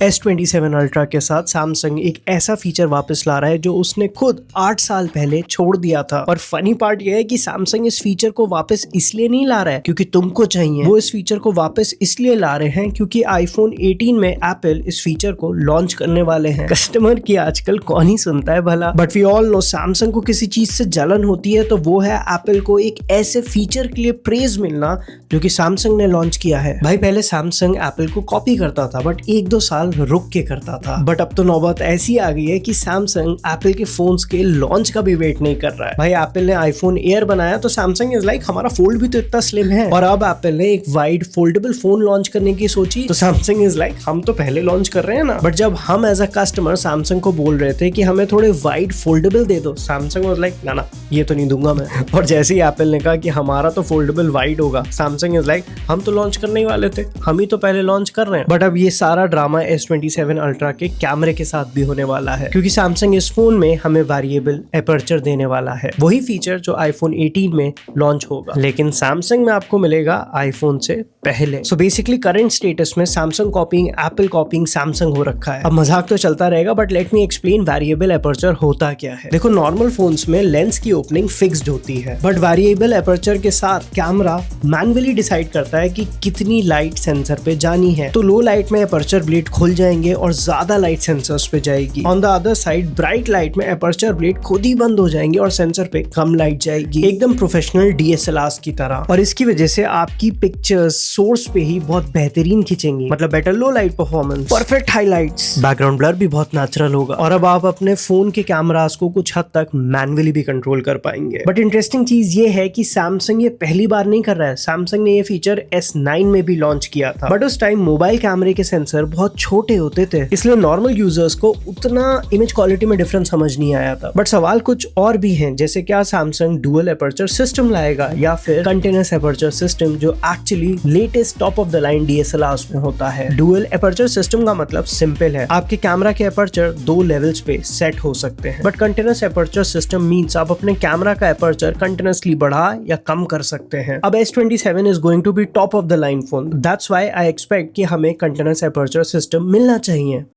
S27 ultra के साथ Samsung एक ऐसा फीचर वापस ला रहा है जो उसने खुद 8 साल पहले छोड़ दिया था। और फनी पार्ट यह है कि सैमसंग इस फीचर को वापस इसलिए नहीं ला रहा है क्योंकि तुमको चाहिए, वो इस फीचर को वापस इसलिए ला रहे हैं क्योंकि आईफोन 18 में एप्पल इस फीचर को लॉन्च करने वाले हैं। कस्टमर की आजकल कौन ही सुनता है भला, but we all know Samsung को किसी चीज से जलन होती है तो वो है एप्पल को एक ऐसे फीचर के लिए प्रेज मिलना जो कि सैमसंग ने लॉन्च किया है। भाई पहले सैमसंग एप्पल को कॉपी करता था बट 1-2 साल रुक के करता था, बट अब तो नौबत ऐसी आ गई है कि सैमसंग एप्पल के फोन्स के लॉन्च का भी वेट नहीं कर रहा है। भाई एप्पल ने आईफोन एयर बनाया तो सैमसंग इज लाइक हमारा फोल्ड भी तो इतना स्लिम है, और अब एप्पल ने एक वाइड फोल्डेबल फोन लॉन्च करने की सोची तो सैमसंग इज लाइक हम तो पहले लॉन्च कर रहे हैं ना। बट जब हम एज अ कस्टमर सैमसंग को बोल रहे थे कि हमें थोड़े वाइड फोल्डेबल दे दो, सैमसंग वाज लाइक ना ये तो नहीं दूंगा मैं। और जैसे ही एप्पल ने कहा कि हमारा तो फोल्डेबल वाइड होगा, सैमसंग इज लाइक हम तो लॉन्च करने ही वाले थे, हम ही तो पहले लॉन्च कर रहे हैं। बट अब ये सारा ड्रामा S27 अल्ट्रा के कैमरे के साथ भी होने वाला है क्योंकि सैमसंग इस फोन में हमें वेरिएबल एपर्चर देने वाला है, वही फीचर जो आईफोन 18 में लॉन्च होगा, लेकिन सैमसंग में आपको मिलेगा आईफोन से पहले। सो बेसिकली करंट स्टेटस में सैमसंग कॉपिंग एप्पल कॉपिंग सैमसंग हो रखा है। अब मजाक तो चलता रहेगा but let me explain variable aperture होता क्या है। देखो नॉर्मल फोन्स में लेंस की ओपनिंग फिक्स्ड होती है, बट वेरिएबल एपर्चर के साथ कैमरा मैन्युअली डिसाइड करता है कि कितनी लाइट सेंसर पे जानी है। तो लो लाइट में एपर्चर ब्लेड खुल जाएंगे और ज्यादा लाइट सेंसर्स पे जाएगी। On the other side bright light में एपर्चर ब्लेड खुद ही बंद हो जाएंगे और सेंसर पे कम लाइट जाएगी, एकदम प्रोफेशनल DSLRs की तरह। और इसकी वजह से आपकी पिक्चर्स सोर्स पे ही बहुत बेहतरीन खींचेंगी, मतलब बेटर लो light performance, perfect highlights, background blur भी बहुत नेचुरल होगा, और अब आप अपने फोन के कैमरास को कुछ हद तक मैन्युअली भी कंट्रोल कर पाएंगे। बट इंटरेस्टिंग चीज ये है कि सैमसंग ये पहली बार नहीं कर रहा है। सैमसंग ने ये फीचर S9 में भी लॉन्च किया था, बट उस टाइम मोबाइल कैमरे के सेंसर बहुत छोटे होते थे, इसलिए नॉर्मल यूजर्स को उतना इमेज क्वालिटी में डिफरेंस समझ नहीं आया था। बट सवाल कुछ और भी हैं, जैसे क्या सैमसंग डुअल एपर्चर सिस्टम लाएगा या फिर कंटीन्यूअस एपर्चर सिस्टम जो actually latest top of the line DSLRs में होता है। डुअल एपर्चर सिस्टम का मतलब सिंपल है, आपके कैमरा के एपर्चर 2 लेवल्स पे सेट हो सकते हैं। But continuous aperture system means आप अपने कैमरा का एपर्चर कंटीन्यूअसली बढ़ा या कम कर सकते हैं। अब S27 is going to be top of the line phone, that's why I expect कि हमें कंटीन्यूअस एपर्चर सिस्टम मिलना चाहिए।